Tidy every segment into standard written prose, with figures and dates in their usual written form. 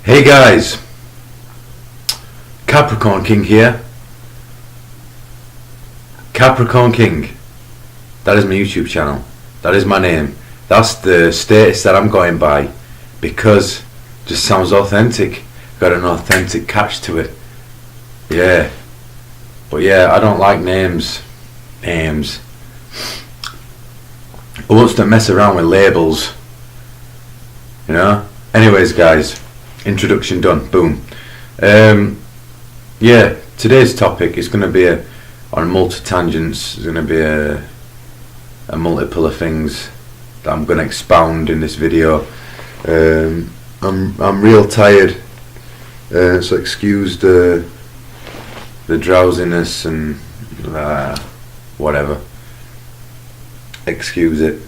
Hey guys, Capricorn King here. Capricorn King, that is my YouTube channel, that is my name, that's the status that I'm going by because it just sounds authentic, got an authentic catch to it. Yeah, but yeah, I don't like names. I want to mess around with labels, you know. Anyways guys, introduction done, boom. Yeah, today's topic is going to be on multi-tangents. It's going to be a multiple of things that I'm going to expound in this video. I'm real tired, so excuse the drowsiness and whatever. Excuse it,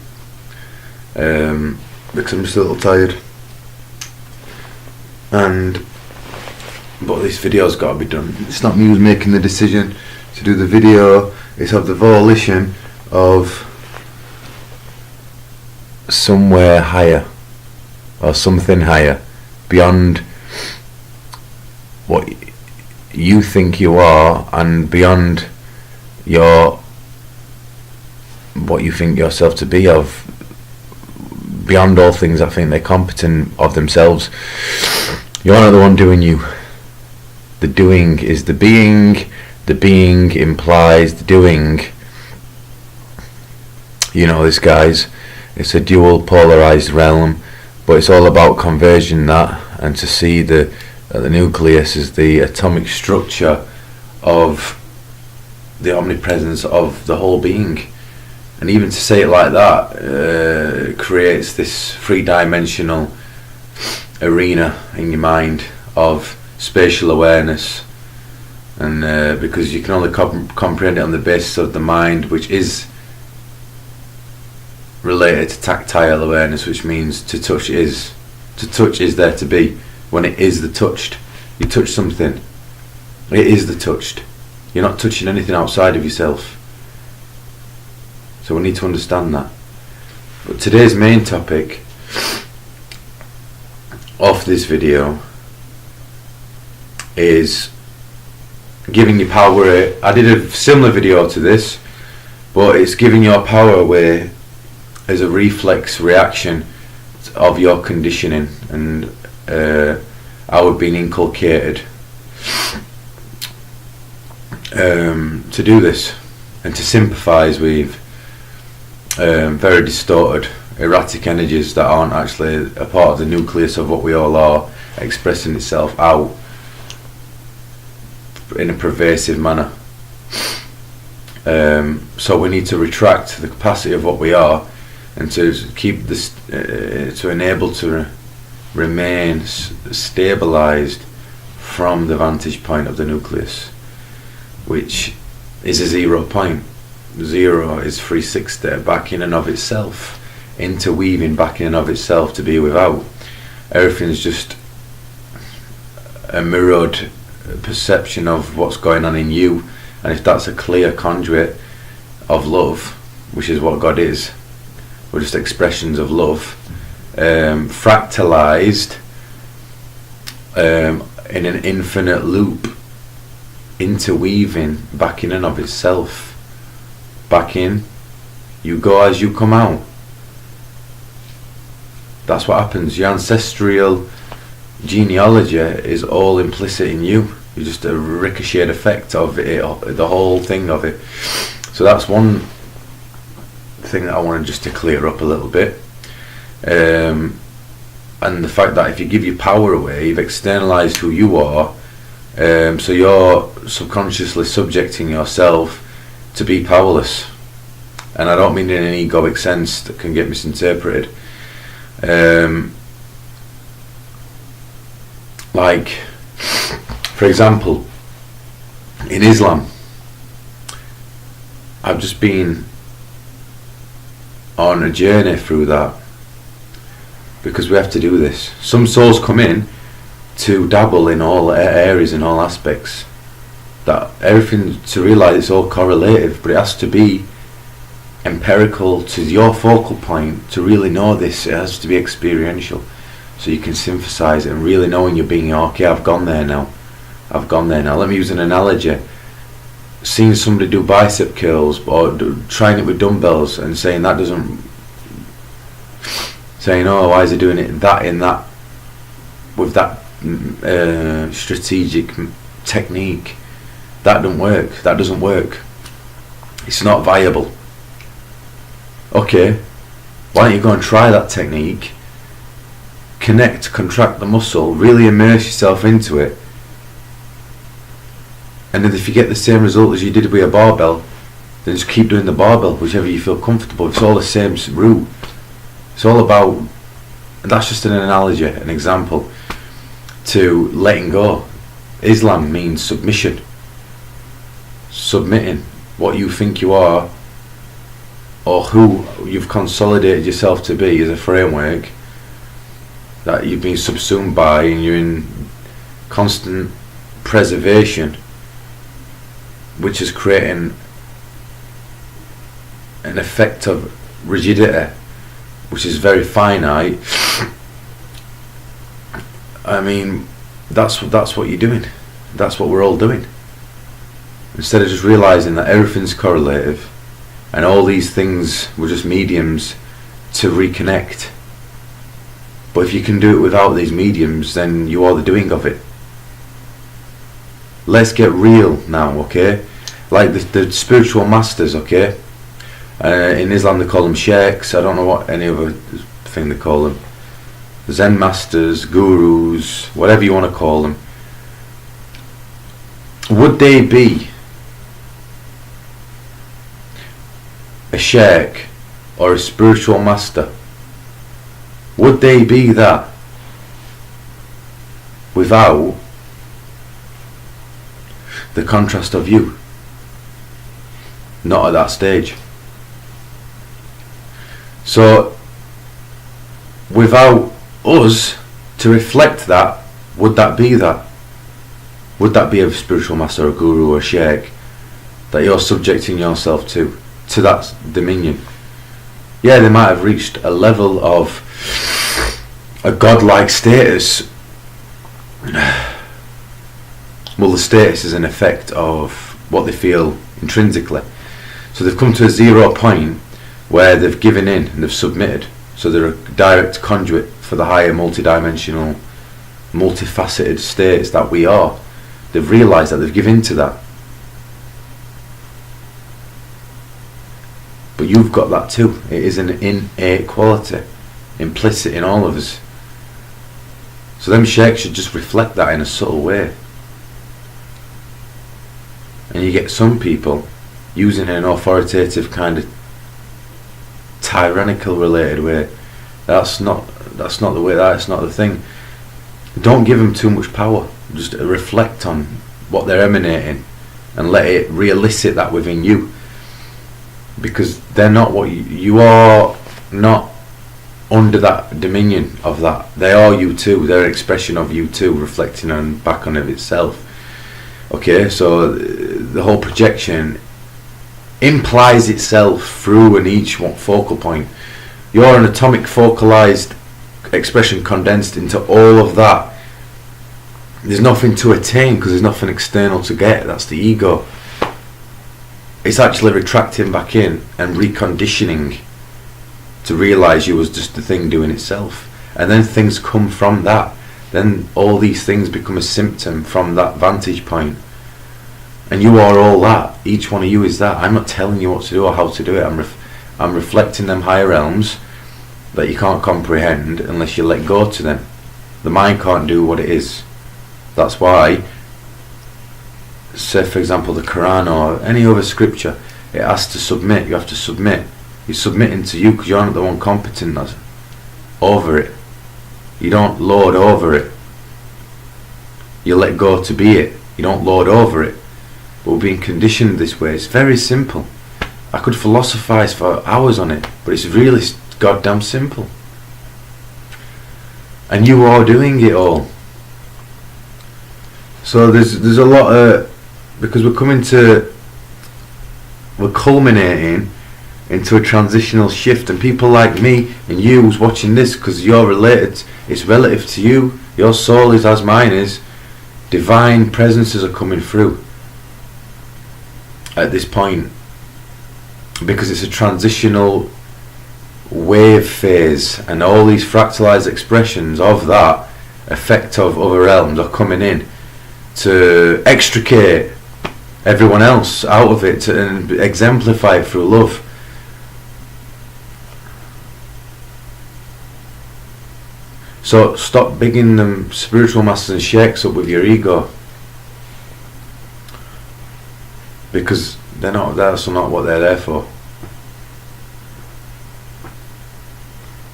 because I'm just a little tired. But this video's got to be done. It's not me who's making the decision to do the video, it's of the volition of somewhere higher or something higher beyond what you think you are and beyond what you think yourself to be of, beyond all things that think they're competent of themselves. You're not the one doing you. The doing is the being. The being implies the doing. You know this, guys. It's a dual polarized realm, but it's all about conversion, that, and to see the nucleus is the atomic structure of the omnipresence of the whole being. And even to say it like that creates this three-dimensional arena in your mind of spatial awareness, and because you can only comprehend it on the basis of the mind, which is related to tactile awareness, which means to touch is there to be. When it is the touched, you touch something, it is the touched. You're not touching anything outside of yourself. So we need to understand that. But today's main topic of this video is giving your power away. I did a similar video to this, but it's giving your power away as a reflex reaction of your conditioning and how we've been inculcated to do this and to sympathise with very distorted, erratic energies that aren't actually a part of the nucleus of what we all are, expressing itself out in a pervasive manner. So we need to retract the capacity of what we are, and to keep this, to enable to remain stabilized from the vantage point of the nucleus, which is a 0 point. 0 is 360 back in and of itself, interweaving back in and of itself to be without. Everything's just a mirrored perception of what's going on in you, and if that's a clear conduit of love, which is what God is, we're just expressions of love, fractalized in an infinite loop, interweaving back in and of itself. Back in, you go as you come out. That's what happens. Your ancestral genealogy is all implicit in you. You're just a ricocheted effect of it, the whole thing of it. So that's one thing that I wanted just to clear up a little bit. And the fact that if you give your power away, you've externalized who you are, so you're subconsciously subjecting yourself to be powerless. And I don't mean in an egoic sense that can get misinterpreted. Like, for example, in Islam, I've just been on a journey through that, because we have to do this. Some souls come in to dabble in all areas and all aspects, that everything, to realise it's all correlative, but it has to be empirical to your focal point to really know this. It has to be experiential. so you can synthesize it and really know when you're being, okay, I've gone there now. Let me use an analogy. Seeing somebody do bicep curls or trying it with dumbbells and saying that doesn't, saying, oh, why is he doing it in that with that strategic technique? That doesn't work. It's not viable. Okay, why don't you go and try that technique, connect, contract the muscle, really immerse yourself into it, and then if you get the same result as you did with a barbell, then just keep doing the barbell, whichever you feel comfortable. It's all the same route. It's all about, and that's just an analogy, an example to letting go. Islam means submission, submitting what you think you are or who you've consolidated yourself to be as a framework that you've been subsumed by, and you're in constant preservation, which is creating an effect of rigidity which is very finite. I mean, that's what you're doing. That's what we're all doing. Instead of just realising that everything's correlative and all these things were just mediums to reconnect. But if you can do it without these mediums, then you are the doing of it. Let's get real now, okay? Like the spiritual masters, okay? In Islam they call them sheikhs. I don't know what any other thing they call them. Zen masters, gurus, whatever you want to call them. Would they be a sheikh or a spiritual master? Would they be that without the contrast of you? Not at that stage. So without us to reflect that, would that be that? Would that be a spiritual master, a guru, or a sheikh that you're subjecting yourself to that dominion? Yeah, they might have reached a level of a godlike status. Well, the status is an effect of what they feel intrinsically. So they've come to a 0 point where they've given in and they've submitted. So they're a direct conduit for the higher multidimensional, multifaceted states that we are. They've realised that they've given in to that. But you've got that too. It is an innate quality, implicit in all of us. So them sheikhs should just reflect that in a subtle way. And you get some people using an authoritative kind of tyrannical related way. That's not the way. That's not the thing. Don't give them too much power. Just reflect on what they're emanating and let it re-elicit that within you, because they're not what you are. Not under that dominion of that. They are you too. They're an expression of you too, reflecting on back on it itself. Okay, so the whole projection implies itself through an each one focal point. You're an atomic focalized expression condensed into all of that. There's nothing to attain because there's nothing external to get. That's the ego. It's actually retracting back in and reconditioning to realise you was just the thing doing itself. And then things come from that. Then all these things become a symptom from that vantage point. And you are all that. Each one of you is that. I'm not telling you what to do or how to do it. I'm reflecting them higher realms that you can't comprehend unless you let go to them. The mind can't do what it is. That's why, say for example the Quran or any other scripture, it has to submit. You have to submit. You're submitting to you because you're not the one competent over it. You don't lord over it. You let go to be it. You don't lord over it. But we're being conditioned this way. It's very simple. I could philosophize for hours on it, but it's really goddamn simple. And you are doing it all. So there's a lot of, because we're culminating into a transitional shift, and people like me and you who's watching this, because you're related, it's relative to you, your soul is as mine is, divine presences are coming through at this point, because it's a transitional wave phase, and all these fractalized expressions of that effect of other realms are coming in to extricate everyone else out of it and exemplify it through love. So stop bigging them spiritual masters and sheikhs up with your ego, because that's not what they're there for.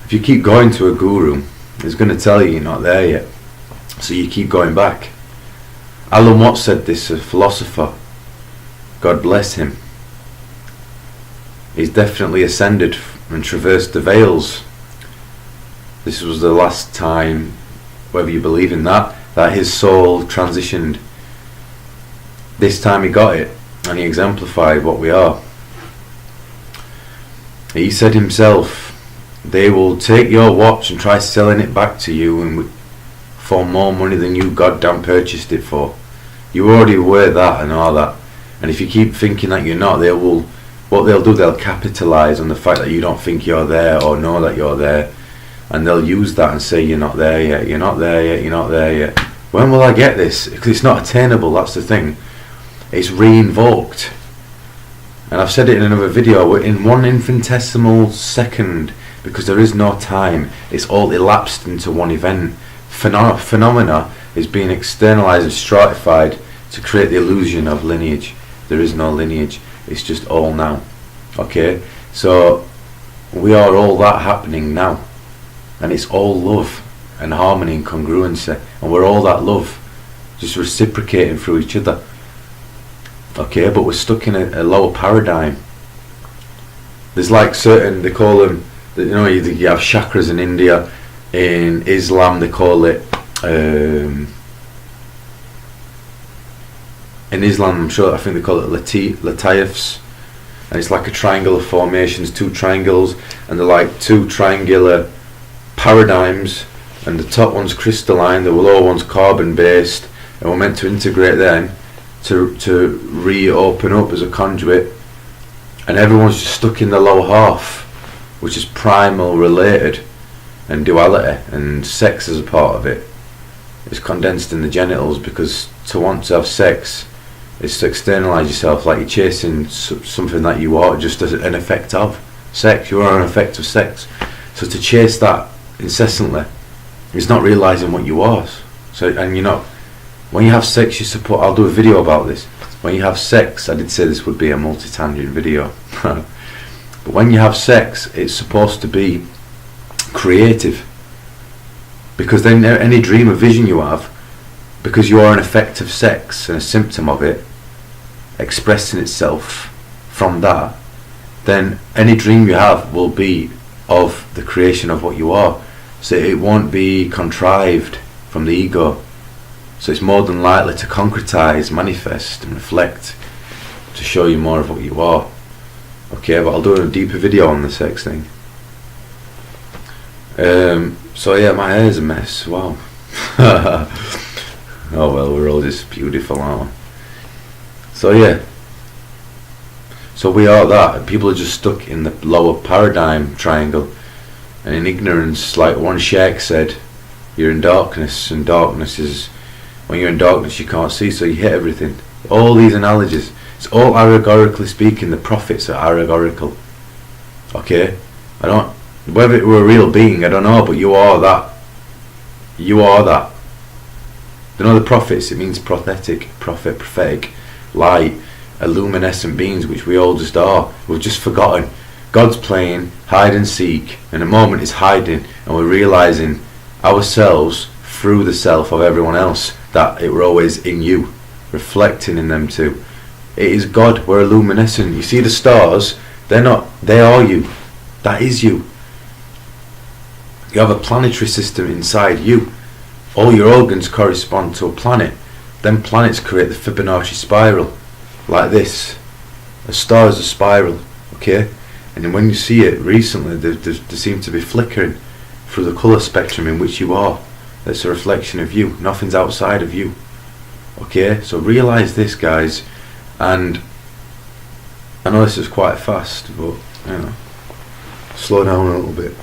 If you keep going to a guru, he's going to tell you you're not there yet, so you keep going back. Alan Watts said this, a philosopher, God bless him. He's definitely ascended and traversed the veils. This was the last time, whether you believe in that his soul transitioned. This time he got it, and he exemplified what we are. He said himself, they will take your watch and try selling it back to you and for more money than you goddamn purchased it for. You already were that and all that. And if you keep thinking that you're not, what they'll do, they'll capitalise on the fact that you don't think you're there or know that you're there. And they'll use that and say you're not there yet, you're not there yet, you're not there yet. When will I get this? Because it's not attainable, that's the thing. It's re-invoked. And I've said it in another video, we're in one infinitesimal second, because there is no time, it's all elapsed into one event. Phenomena is being externalized and stratified to create the illusion of lineage. There is no lineage, it's just all now. Okay, so we are all that happening now, and it's all love and harmony and congruency, and we're all that love, just reciprocating through each other. Okay, but we're stuck in a lower paradigm. There's like certain, they call them, you know, you have chakras in India, in Islam they call it, in Islam I'm sure, I think they call it latayefs, and it's like a triangle of formations, two triangles, and they're like two triangular paradigms, and the top one's crystalline, the lower one's carbon based, and we're meant to integrate them to reopen up as a conduit, and everyone's just stuck in the lower half, which is primal related and duality, and sex as a part of it is condensed in the genitals, because to want to have sex is to externalize yourself, like you're chasing something that you are just as an effect of sex. You are an effect of sex, so to chase that incessantly is not realizing what you are. So, and you're not, when you have sex, you support, I'll do a video about this, when you have sex, I did say this would be a multi-tangent video but when you have sex, it's supposed to be creative, because then any dream or vision you have, because you are an effect of sex and a symptom of it expressing itself from that, then any dream you have will be of the creation of what you are, so it won't be contrived from the ego, so it's more than likely to concretize, manifest and reflect to show you more of what you are. Okay, but I'll do a deeper video on the sex thing. So yeah, my hair's a mess. Wow. Oh well, we're all just beautiful, aren't we? So yeah. So we are that, and people are just stuck in the lower paradigm triangle, and in ignorance, like one sheikh said, you're in darkness, and darkness is, when you're in darkness you can't see, so you hit everything. All these analogies, it's all allegorically speaking. The prophets are allegorical. Okay, I don't, whether it were a real being, I don't know, but you are that. You are that. You know the prophets, it means prophetic, prophetic, light, luminescent beings, which we all just are. We've just forgotten. God's playing hide and seek, and the moment is hiding, and we're realizing ourselves through the self of everyone else, that it were always in you, reflecting in them too. It is God, we're luminescent. You see the stars, they're not, they are you. That is you. You have a planetary system inside you. All your organs correspond to a planet. Then planets create the Fibonacci spiral, like this. A star is a spiral, okay? And when you see it recently, they seem to be flickering through the colour spectrum in which you are. That's a reflection of you. Nothing's outside of you. Okay, so realise this, guys. And I know this is quite fast, but you know, slow down a little bit.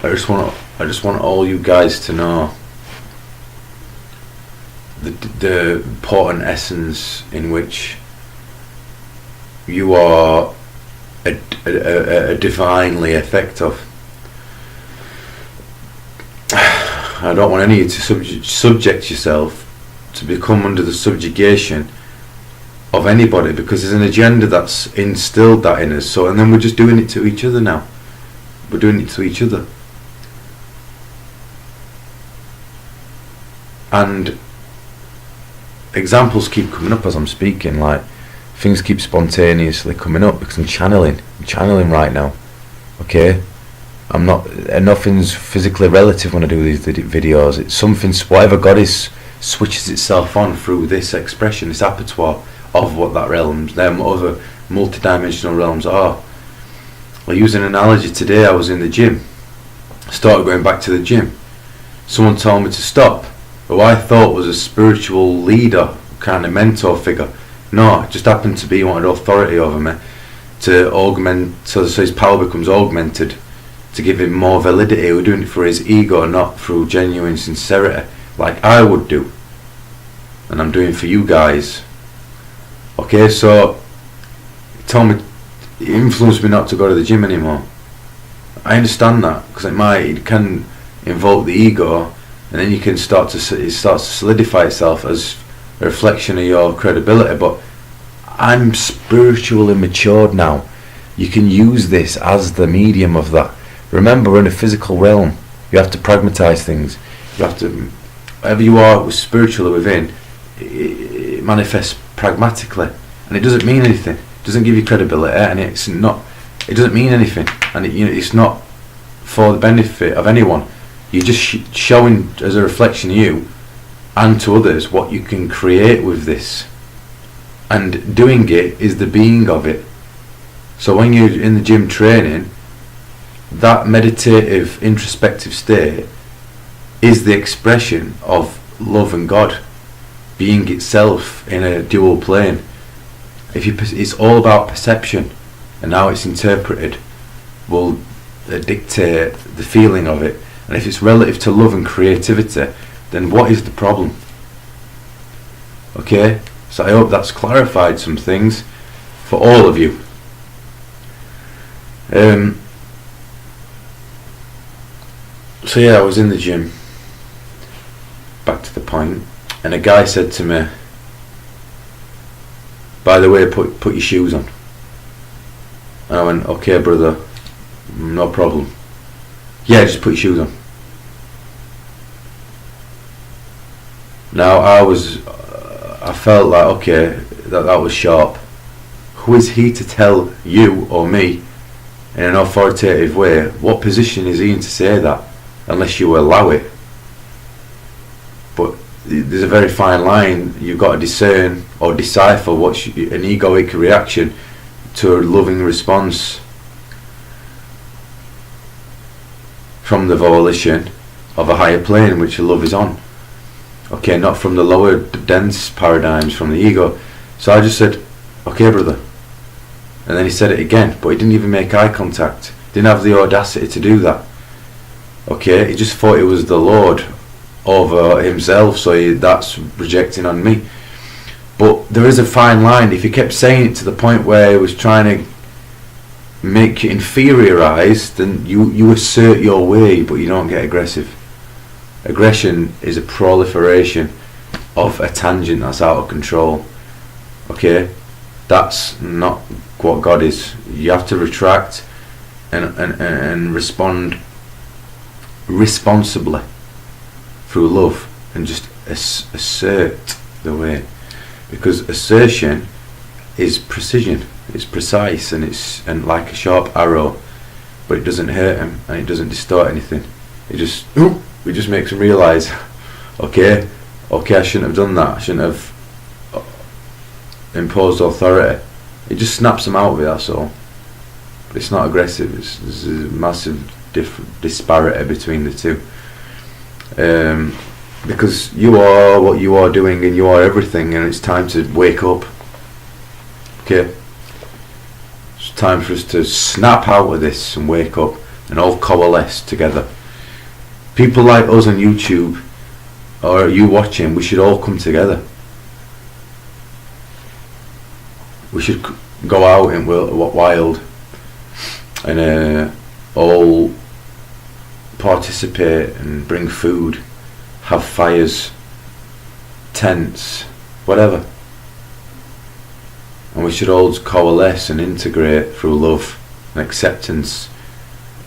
I just want all you guys to know the important essence in which you are a divinely effective. I don't want any of you to subject yourself to become under the subjugation of anybody, because there's an agenda that's instilled that in us. So, and then we're just doing it to each other now. We're doing it to each other. And examples keep coming up as I'm speaking, like things keep spontaneously coming up because I'm channeling right now. Okay, I'm not, nothing's physically relative when I do these videos. It's something, whatever goddess switches itself on through this expression, this apertoire of what that realms, them other multi-dimensional realms are. I'll use an analogy. Today I was in the gym, started going back to the gym. Someone told me to stop, who I thought was a spiritual leader, kind of mentor figure. No, it just happened to be wanted authority over me to augment, so his power becomes augmented, to give him more validity. We're doing it for his ego, not through genuine sincerity, like I would do, and I'm doing for you guys. Okay, so he told me, he influenced me not to go to the gym anymore. I understand that, because it can invoke the ego, and then it starts to solidify itself as a reflection of your credibility. But I'm spiritually matured now. You can use this as the medium of that. Remember, we're in a physical realm. You have to pragmatize things. You have to, whatever you are spiritually within, it manifests pragmatically, and it doesn't mean anything. It doesn't give you credibility, and it doesn't mean anything, and it's not for the benefit of anyone. You're just showing as a reflection of you and to others what you can create with this, and doing it is the being of it. So when you're in the gym training, that meditative introspective state is the expression of love and God, being itself in a dual plane. It's all about perception, and how it's interpreted will dictate the feeling of it. And if it's relative to love and creativity, then what is the problem? Okay, so I hope that's clarified some things for all of you. So yeah, I was in the gym, back to the point, and a guy said to me, by the way, put your shoes on. And I went, okay brother, no problem. Yeah, just put your shoes on. Now I felt like, okay, that was sharp. Who is he to tell you or me in an authoritative way? What position is he in to say that, unless you allow it? But there's a very fine line. You've got to discern or decipher what's an egoic reaction to a loving response from the volition of a higher plane which love is on. Okay, not from the lower dense paradigms from the ego. So I just said, okay brother, and then he said it again, but he didn't even make eye contact, didn't have the audacity to do that. Okay, he just thought it was the Lord over himself, so that's projecting on me. But there is a fine line. If he kept saying it to the point where he was trying to make you inferiorize, then you assert your way, but you don't get aggressive. Aggression is a proliferation of a tangent that's out of control. Okay, that's not what God is. You have to retract and respond responsibly through love, and just assert the way, because assertion is precision, it's precise, and like a sharp arrow, but it doesn't hurt him and it doesn't distort anything. It just makes him realise, okay, I shouldn't have done that, I shouldn't have imposed authority, It just snaps them out of it, that's all. But it's not aggressive. There's a massive disparity between the two. Because you are what you are doing, and you are everything, and it's time to wake up. Okay? It's time for us to snap out of this and wake up and all coalesce together. People like us on YouTube, or you watching, we should all come together. We should go out in wild and all participate and bring food, have fires, tents, whatever. And we should all coalesce and integrate through love and acceptance,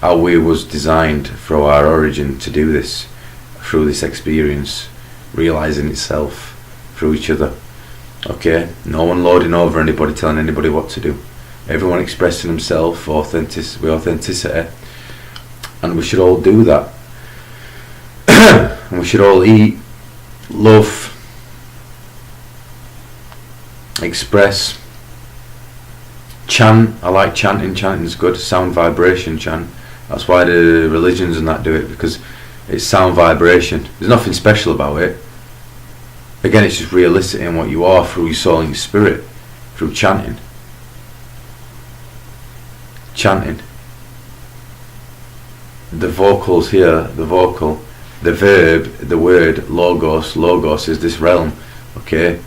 how we was designed through our origin to do this, through this experience, realising itself through each other. Okay, no one lording over anybody, telling anybody what to do. Everyone expressing himself with authenticity, and we should all do that. And we should all eat, love, express, chant. I like chanting. Chanting's good. Sound vibration chant. That's why the religions and that do it, because it's sound vibration. There's nothing special about it. Again, it's just realistic what you are through your soul and your spirit, through chanting. Chanting. The vocals here, the vocal, the verb, the word, logos. Logos is this realm, okay?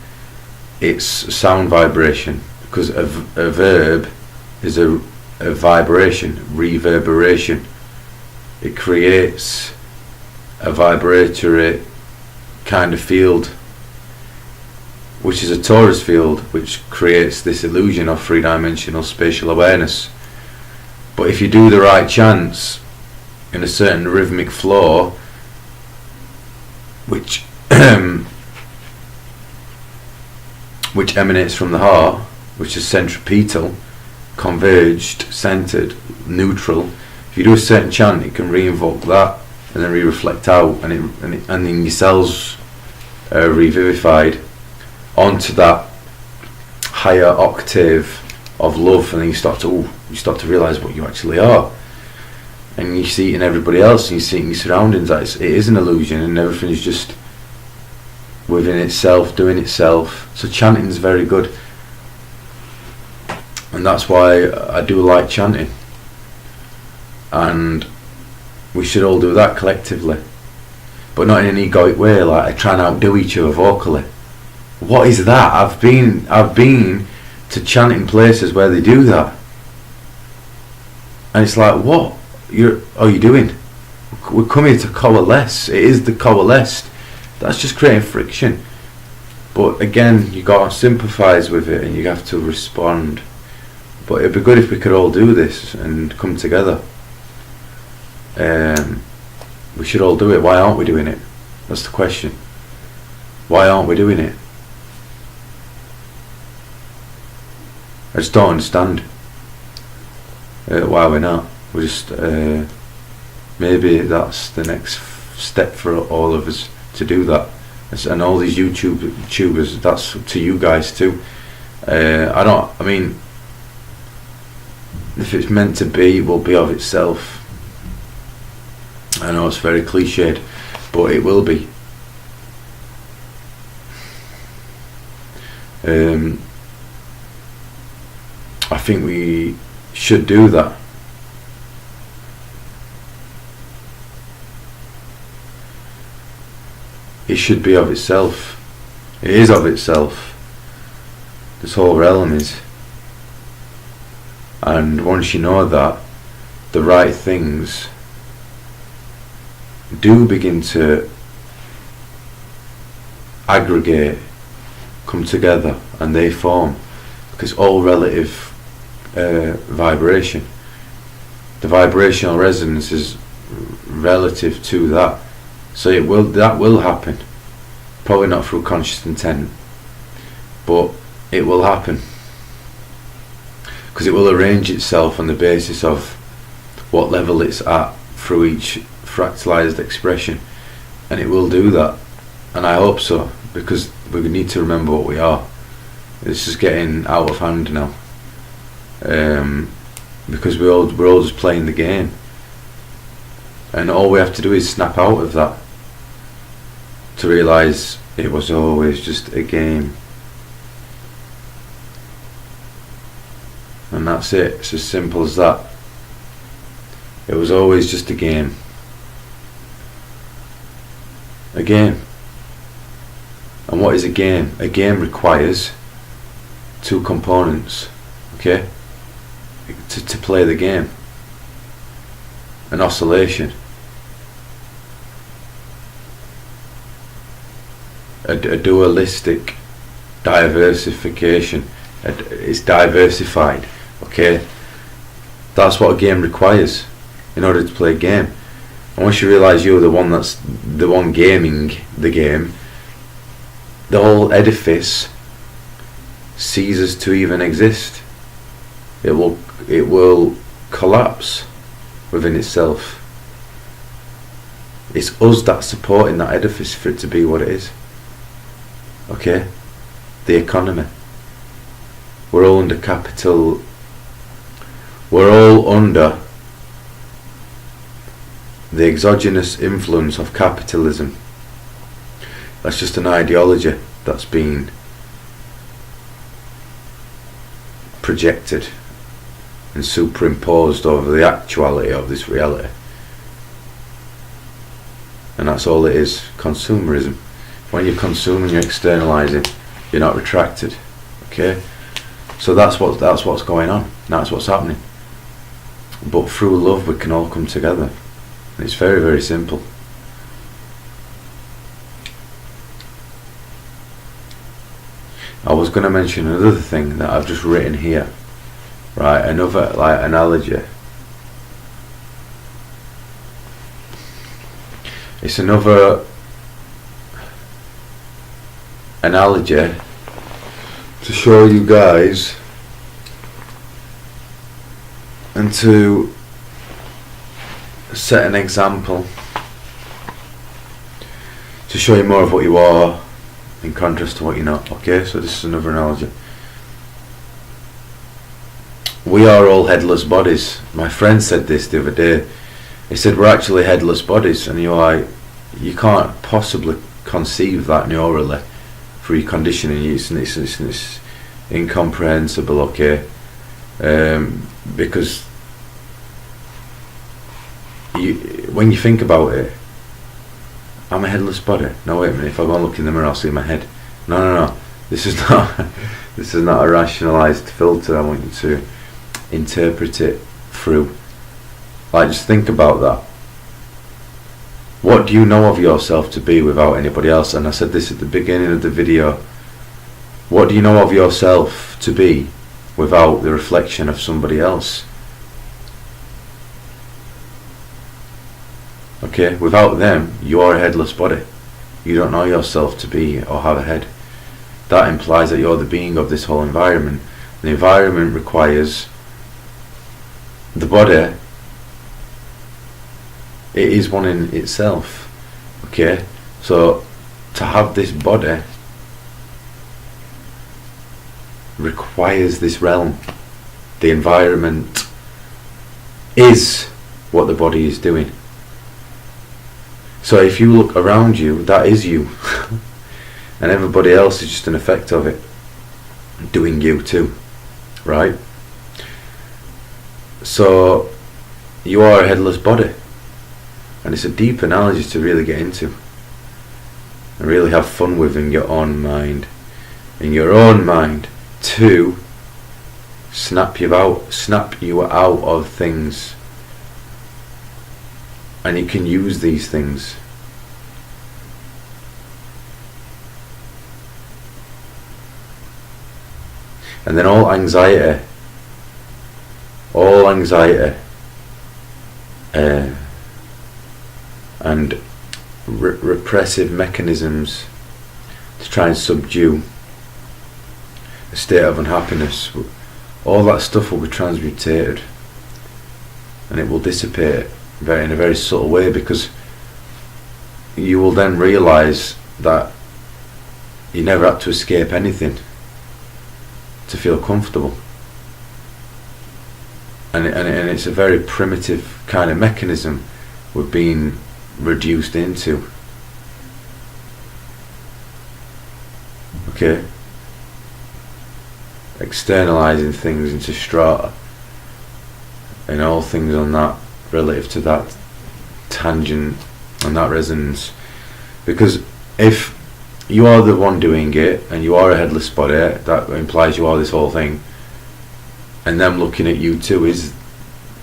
It's sound vibration, because a verb is a vibration, reverberation. It creates a vibratory kind of field, which is a torus field, which creates this illusion of three-dimensional spatial awareness. But if you do the right chants in a certain rhythmic flow, which which emanates from the heart, which is centripetal, converged, centered, neutral, if you do a certain chant, it can re-invoke that and then re-reflect out, and then your cells are revivified onto that higher octave of love, and then you start to realise what you actually are, and you see it in everybody else, and you see it in your surroundings that it is an illusion, and everything is just within itself, doing itself. So chanting is very good, and that's why I do like chanting, and we should all do that collectively, but not in an egoic way, like trying to outdo each other vocally. What is that? I've been to chanting places where they do that, and it's like, what are you doing? We're coming to coalesce. It is the coalesced. That's just creating friction. But again, you got to sympathise with it, and you have to respond. But it'd be good if we could all do this and come together. We should all do it. Why aren't we doing it? That's the question. Why aren't we doing it? I just don't understand why we're not. We're just maybe that's the next step for all of us to do that. And all these YouTubers, that's to you guys too. I mean, if it's meant to be, it will be of itself. I know it's very cliched, but it will be. I think we should do that. It should be of itself. It is of itself. This whole realm is. And once you know that, the right things do begin to aggregate, come together, and they form, because all relative vibration, the vibrational resonance is relative to that, so that will happen, probably not through conscious intent, but it will happen, because it will arrange itself on the basis of what level it's at through each fractalized expression, and it will do that, and I hope so, because we need to remember what we are. This is getting out of hand now. because we're all just playing the game, and all we have to do is snap out of that to realise it was always just a game. And that's it. It's as simple as that. It was always just a game. A game. And what is a game? A game requires two components, okay, to play the game. An oscillation, a dualistic diversification. It's diversified, okay. That's what a game requires in order to play a game. And once you realise you're the one gaming the game, the whole edifice ceases to even exist. It will collapse within itself. It's us that's supporting that edifice for it to be what it is. Okay? The economy. We're all under the exogenous influence of capitalism. That's just an ideology that's been projected and superimposed over the actuality of this reality. And that's all it is, consumerism. When you're consuming, you're externalizing, you're not retracted. Okay? So that's what's going on. That's what's happening. But through love we can all come together. And it's very, very simple. I was going to mention another thing that I've just written here, right? Another analogy. It's another analogy to show you guys and to set an example, to show you more of what you are in contrast to what you're not. Okay, so this is another analogy. We are all headless bodies. My friend said this the other day. He said we're actually headless bodies, and you're like, you can't possibly conceive that neurally through your conditioning. It's incomprehensible, okay? Because when you think about it, I'm a headless body. No, wait a minute. If I go and look in the mirror, I'll see my head. No. This is not. This is not a rationalised filter. I want you to interpret it through. Like, just think about that. What do you know of yourself to be without anybody else? And I said this at the beginning of the video. What do you know of yourself to be without the reflection of somebody else? Okay, without them, you are a headless body. You don't know yourself to be or have a head. That implies that you're the being of this whole environment. The environment requires the body. It is one in itself. Okay, so to have this body requires this realm. The environment is what the body is doing. So if you look around you, that is you. And everybody else is just an effect of it, doing you too, right? So you are a headless body. And it's a deep analogy to really get into and really have fun with in your own mind. In your own mind to snap you out of things. And you can use these things. And then all anxiety and repressive mechanisms to try and subdue a state of unhappiness, all that stuff will be transmutated and it will dissipate in a very subtle way, because you will then realise that you never had to escape anything to feel comfortable. and it's a very primitive kind of mechanism we're being reduced into. Okay, externalizing things into strata, and all things on that relative to that tangent and that resonance. Because if you are the one doing it and you are a headless body, that implies you are this whole thing, and them looking at you too is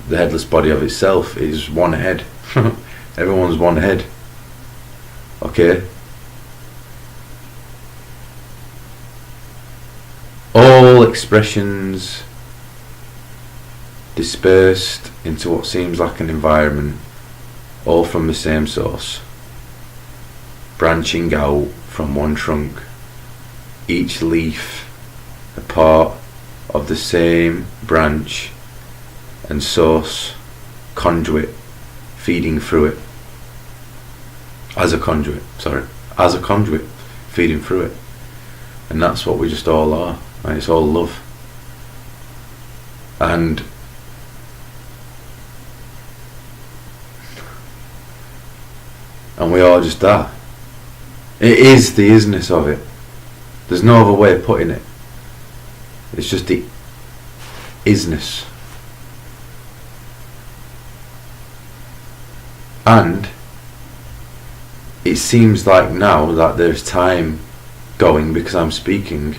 the headless body of itself, is one head. Everyone's one head. Okay, all expressions dispersed into what seems like an environment, all from the same source, branching out from one trunk, each leaf a part of the same branch and source, conduit, feeding through it, as a conduit, feeding through it. And that's what we just all are, and it's all love. And we are just that. It is the isness of it. There's no other way of putting it. It's just the isness. And it seems like now that there's time going because I'm speaking,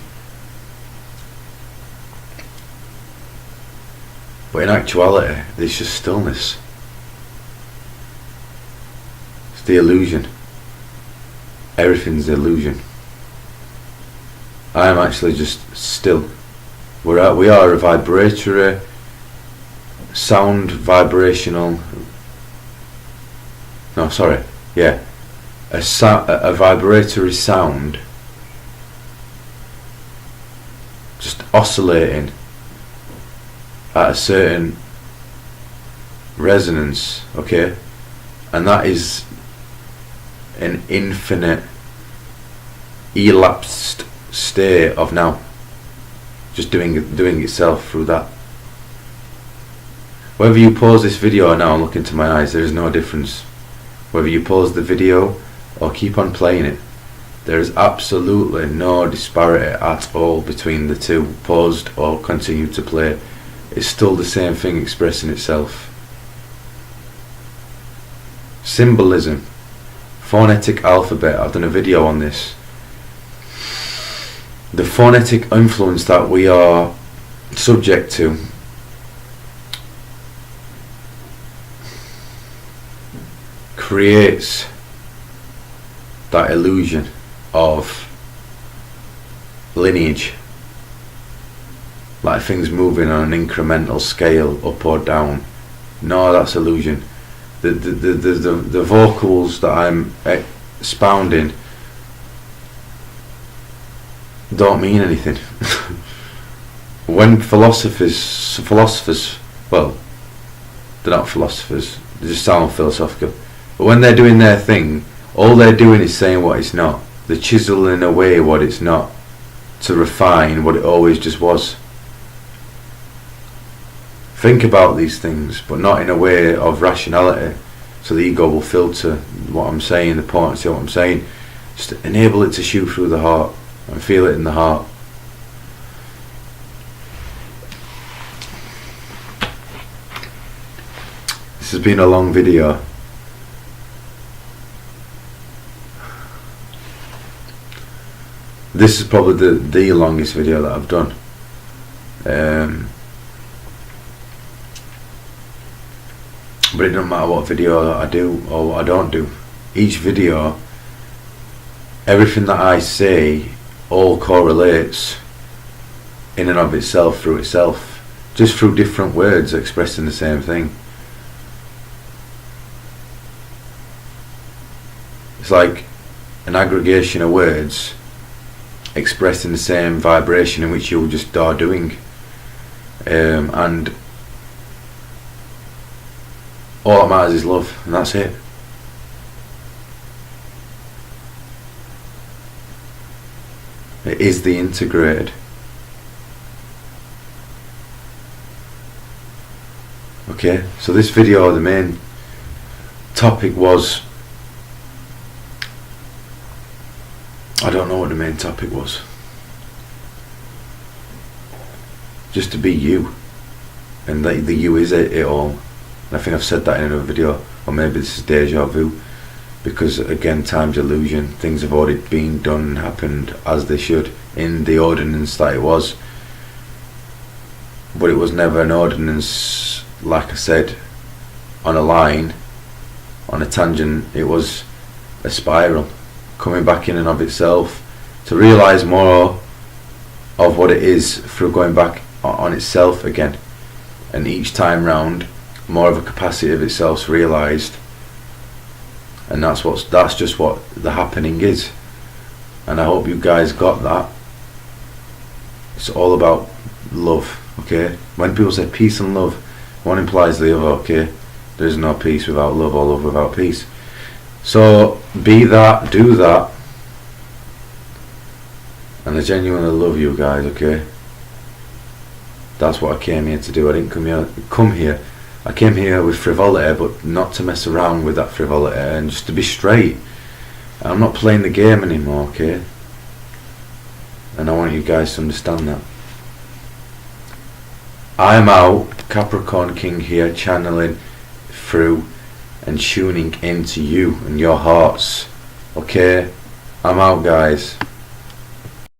but in actuality there's just stillness. It's the illusion. Everything's the illusion. I am actually just still. We are a vibratory, sound vibrational. No, sorry. Yeah, a vibratory sound, just oscillating at a certain resonance. Okay, and that is an infinite, elapsed state of now, just doing itself through that. Whether you pause this video now and look into my eyes, there is no difference. Whether you pause the video or keep on playing it, there is absolutely no disparity at all between the two. Paused or continue to play, it's still the same thing expressing itself. Symbolism, phonetic alphabet, I've done a video on this. The phonetic influence that we are subject to creates that illusion of lineage, like things moving on an incremental scale up or down. No, that's illusion. The vocals that I'm expounding don't mean anything. When philosophers, well, they're not philosophers, they just sound philosophical, but when they're doing their thing, all they're doing is saying what it's not. They're chiseling away what it's not to refine what it always just was. Think about these things, but not in a way of rationality, so the ego will filter what I'm saying, the potency of what I'm saying. Just enable it to shoot through the heart and feel it in the heart. This has been a long video. This is probably the longest video that I've done. But it doesn't matter what video I do or what I don't do. Each video, everything that I say all correlates in and of itself through itself, just through different words expressing the same thing. It's like an aggregation of words expressing the same vibration in which you just are doing, and all that matters is love, and that's it. It is the integrated. Okay, so this video, the main topic was, I don't know what the main topic was. Just to be you, and the you is it all. And I think I've said that in another video, or maybe this is deja vu, because again, time's illusion. Things have already been done and happened as they should in the ordinance that it was, but it was never an ordinance, like I said, on a line, on a tangent. It was a spiral coming back in and of itself, to realise more of what it is through going back on itself again, and each time round more of a capacity of itself's realised. And that's just what the happening is, and I hope you guys got that. It's all about love, okay? When people say peace and love, one implies the other, okay? There is no peace without love, or love without peace. So be that, do that, and I genuinely love you guys, okay? That's what I came here to do. I didn't come here. I came here with frivolity, but not to mess around with that frivolity, and just to be straight. I'm not playing the game anymore, okay? And I want you guys to understand that. I'm out, Capricorn King here, channeling through and tuning into you and your hearts, okay? I'm out, guys.